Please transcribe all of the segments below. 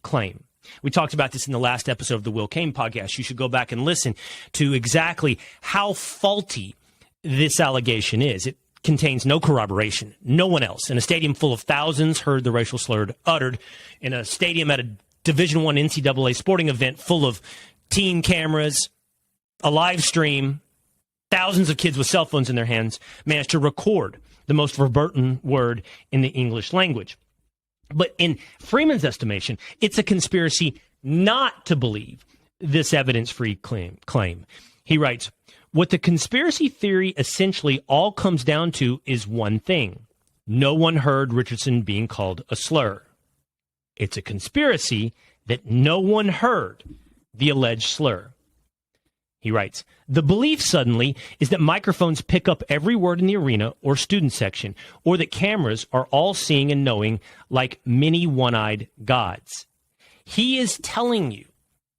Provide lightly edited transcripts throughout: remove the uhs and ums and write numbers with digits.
claim. We talked about this in the last episode of the Will Cain podcast. You should go back and listen to exactly how faulty this allegation is. It contains no corroboration. No one else in a stadium full of thousands heard the racial slur uttered. In a stadium at a Division I NCAA sporting event full of team cameras, a live stream, thousands of kids with cell phones in their hands managed to record the most verboten word in the English language. But in Freeman's estimation, it's a conspiracy not to believe this evidence-free claim. He writes, what the conspiracy theory essentially all comes down to is one thing. No one heard Richardson being called a slur. It's a conspiracy that no one heard the alleged slur. He writes, the belief suddenly is that microphones pick up every word in the arena or student section, or that cameras are all seeing and knowing like many one-eyed gods. He is telling you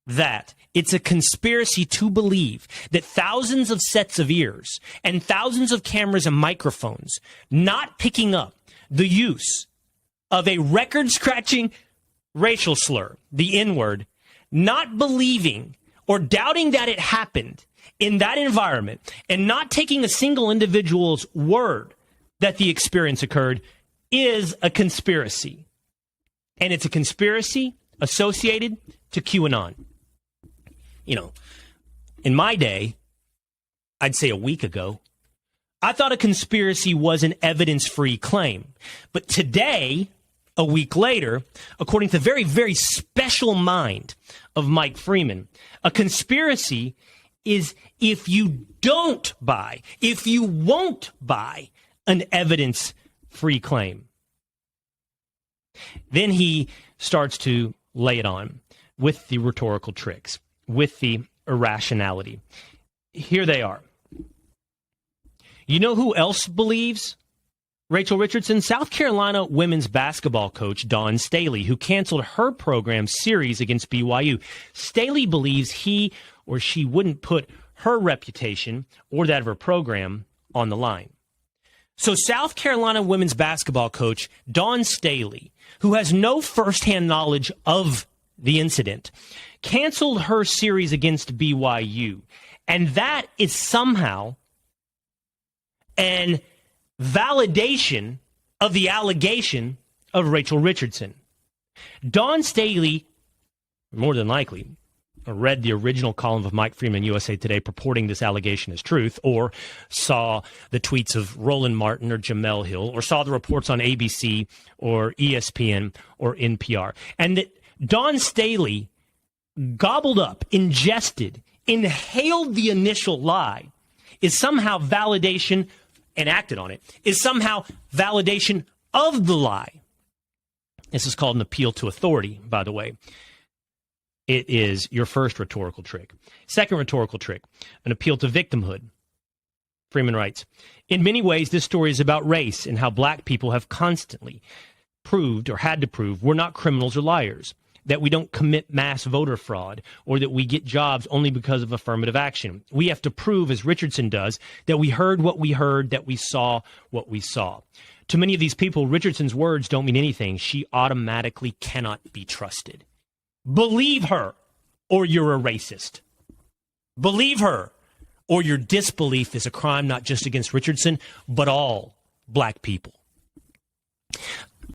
that it's a conspiracy to believe that thousands of sets of ears and thousands of cameras and microphones not picking up the use of a record-scratching racial slur, the N-word, not believing or doubting that it happened in that environment and not taking a single individual's word that the experience occurred is a conspiracy. And it's a conspiracy associated to QAnon. You know, in my day, I'd say a week ago, I thought a conspiracy was an evidence-free claim. But today, a week later, according to the very, very special mind of Mike Freeman, a conspiracy is if you don't buy, if you won't buy an evidence-free claim. Then he starts to lay it on with the rhetorical tricks, with the irrationality. Here they are. You know who else believes Rachel Richardson? South Carolina women's basketball coach Dawn Staley, who canceled her program's series against BYU. Staley believes he or she wouldn't put her reputation or that of her program on the line. So South Carolina women's basketball coach Dawn Staley, who has no firsthand knowledge of the incident, canceled her series against BYU. And that is somehow an validation of the allegation of Rachel Richardson. Dawn Staley, more than likely, read the original column of Mike Freeman, USA Today, purporting this allegation as truth, or saw the tweets of Roland Martin or Jamel Hill, or saw the reports on ABC or ESPN or NPR. And that Dawn Staley gobbled up, ingested, inhaled the initial lie is somehow validation, and acted on it, is somehow validation of the lie. This is called an appeal to authority, by the way. It is your first rhetorical trick. Second rhetorical trick, an appeal to victimhood. Freeman writes, in many ways, this story is about race and how black people have constantly proved or had to prove we're not criminals or liars, that we don't commit mass voter fraud, or that we get jobs only because of affirmative action. We have to prove, as Richardson does, that we heard what we heard, that we saw what we saw. To many of these people, Richardson's words don't mean anything. She automatically cannot be trusted. Believe her, or you're a racist. Believe her, or your disbelief is a crime not just against Richardson, but all black people.